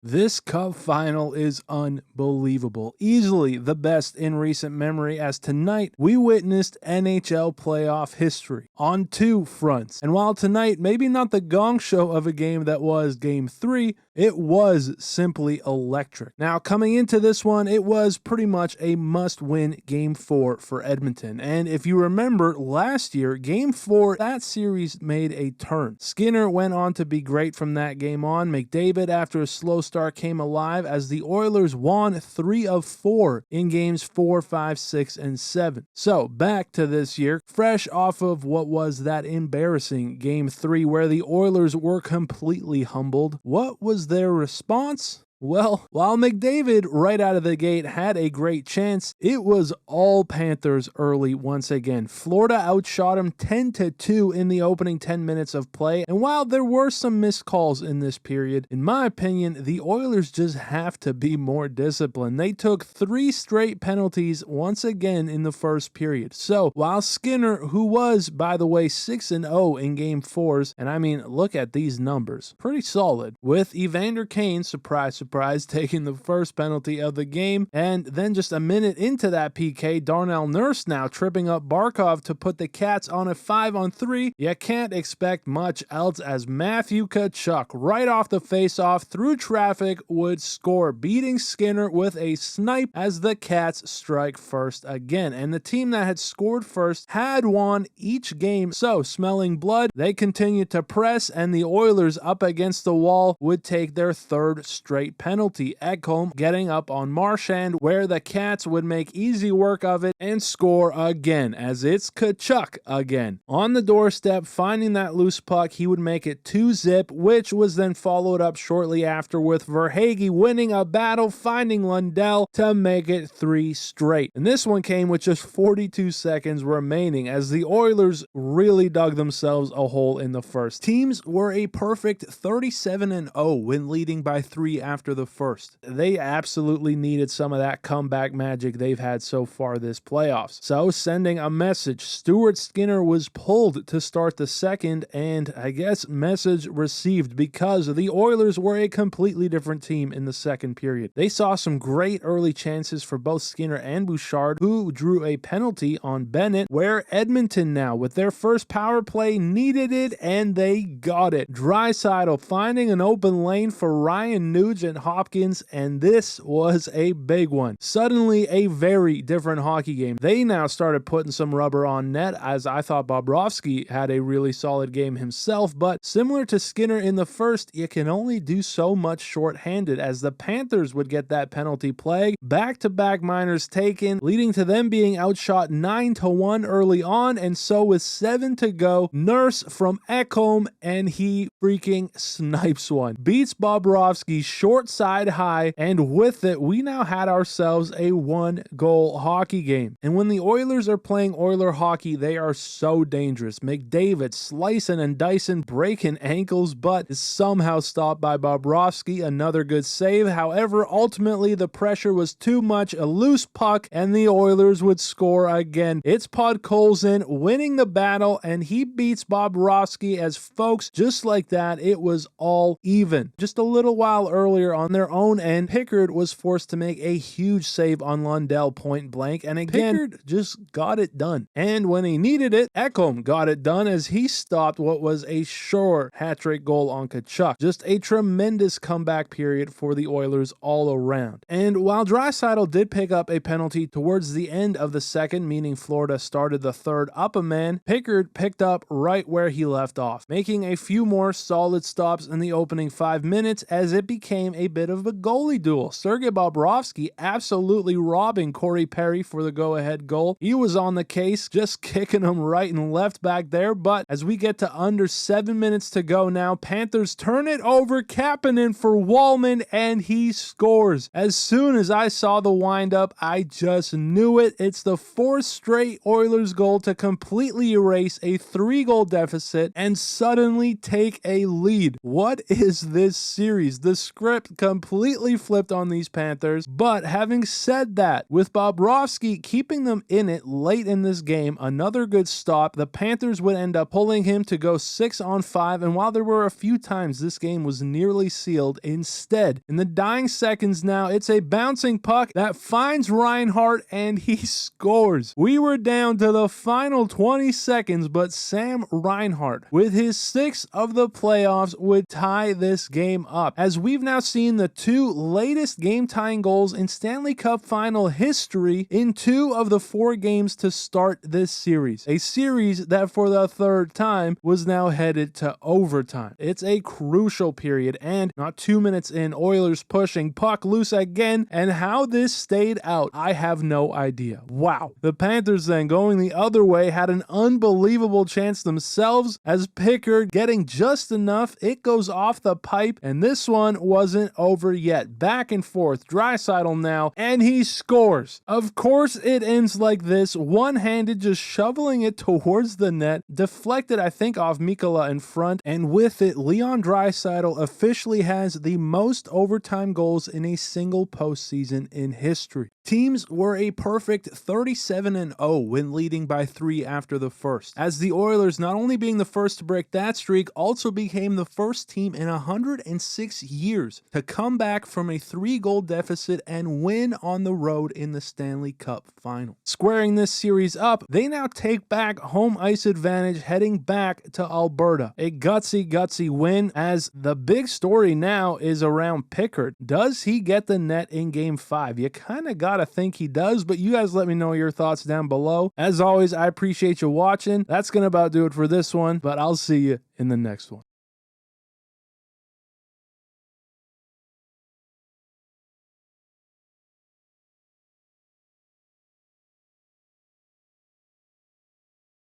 This Cup Final is unbelievable. Easily the best in recent memory, as tonight we witnessed NHL Playoff history on two fronts. And while tonight maybe not the gong show of a game that was Game 3, it was simply electric. Now, coming into this one, it was pretty much a must-win Game 4 for Edmonton. And if you remember last year, Game 4, that series made a turn. Skinner went on to be great from that game on. McDavid, after a slow start, came alive as the Oilers won 3 of 4 in games 4, 5, 6, and 7. So back to this year, fresh off of what was that embarrassing Game 3 where the Oilers were completely humbled. What was their response? Well, while McDavid right out of the gate had a great chance, it was all Panthers early once again. Florida outshot him 10-2 in the opening 10 minutes of play, and while there were some missed calls in this period, in my opinion, the Oilers just have to be more disciplined. They took 3 straight penalties once again in the first period. So, while Skinner, who was, by the way, 6-0 in Game 4s, and I mean, look at these numbers, pretty solid, with Evander Kane, surprise, taking the first penalty of the game, and then just a minute into that PK, Darnell Nurse now tripping up Barkov to put the Cats on a 5-on-3. You can't expect much else as Matthew Tkachuk, right off the face-off through traffic, would score, beating Skinner with a snipe as the Cats strike first again. And the team that had scored first had won each game, so smelling blood, they continued to press, and the Oilers up against the wall would take their third straight penalty. Ekholm getting up on Marchand, where the Cats would make easy work of it and score again, as it's Tkachuk again. On the doorstep, finding that loose puck, he would make it 2-zip, which was then followed up shortly after with Verhaeghe winning a battle, finding Lundell to make it 3 straight. And this one came with just 42 seconds remaining, as the Oilers really dug themselves a hole in the first. Teams were a perfect 37-0 when leading by 3 after the first. They absolutely needed some of that comeback magic they've had so far this playoffs. So, sending a message, Stuart Skinner was pulled to start the second, and I guess message received, because the Oilers were a completely different team in the second period. They saw some great early chances for both Skinner and Bouchard, who drew a penalty on Bennett, where Edmonton now, with their first power play, needed it, and they got it. Draisaitl finding an open lane for Ryan Nuge and Hopkins, and this was a big one. Suddenly a very different hockey game. They now started putting some rubber on net, as I thought Bobrovsky had a really solid game himself, but similar to Skinner in the first, you can only do so much short-handed, as the Panthers would get that penalty plague, back-to-back minors taken, leading to them being outshot 9-1 early on, and so with 7 to go, Nurse from Ekholm, and he freaking snipes one. Beats Bobrovsky short side high, and with it, we now had ourselves a 1-goal hockey game. And when the Oilers are playing Oiler hockey, they are so dangerous. McDavid slicing and dicing, breaking ankles, but is somehow stopped by Bobrovsky. Another good save. However, ultimately, the pressure was too much, a loose puck, and the Oilers would score again. It's Podkolzin winning the battle, and he beats Bobrovsky, as folks, just like that, it was all even. Just a little while earlier on their own end, Pickard was forced to make a huge save on Lundell point blank, and again, Pickard just got it done. And when he needed it, Ekholm got it done, as he stopped what was a sure hat-trick goal on Tkachuk. Just a tremendous comeback period for the Oilers all around. And while Draisaitl did pick up a penalty towards the end of the second, meaning Florida started the third up a man, Pickard picked up right where he left off, making a few more solid stops in the opening 5 minutes, as it became a bit of a goalie duel. Sergei Bobrovsky absolutely robbing Corey Perry for the go-ahead goal. He was on the case, just kicking him right and left back there, but as we get to under 7 minutes to go now, Panthers turn it over, Kapanen for Wallman, and he scores. As soon as I saw the windup, I just knew it. It's the 4th straight Oilers goal to completely erase a 3-goal deficit and suddenly take a lead. What is this series? The script script completely flipped on these Panthers. But having said that, with Bobrovsky keeping them in it late in this game, another good stop, the Panthers would end up pulling him to go 6-on-5, and while there were a few times this game was nearly sealed, instead, in the dying seconds now, it's a bouncing puck that finds Reinhart and he scores. We were down to the final 20 seconds, but Sam Reinhart, with his 6th of the playoffs, would tie this game up, as we've now seen the 2 latest game-tying goals in Stanley Cup Final history in 2 of the 4 games to start this series. A series that for the 3rd time was now headed to overtime. It's a crucial period, and not 2 minutes in, Oilers pushing, puck loose again, and how this stayed out, I have no idea. Wow. The Panthers then, going the other way, had an unbelievable chance themselves, as Pickard getting just enough, it goes off the pipe, and this one wasn't over yet. Back and forth, Draisaitl now, and he scores. Of course it ends like this, one-handed, just shoveling it towards the net, deflected I think off Mikkola in front, and with it, Leon Draisaitl officially has the most overtime goals in a single postseason in history. Teams were a perfect 37-0 when leading by 3 after the first, as the Oilers, not only being the first to break that streak, also became the first team in 106 years to come back from a 3-goal deficit and win on the road in the Stanley Cup Final. Squaring this series up, they now take back home ice advantage heading back to Alberta. A gutsy win, as the big story now is around Pickard. Does he get the net in Game 5? You kind of gotta think he does, but you guys let me know your thoughts down below. As always, I appreciate you watching. That's gonna about do it for this one, but I'll see you in the next one.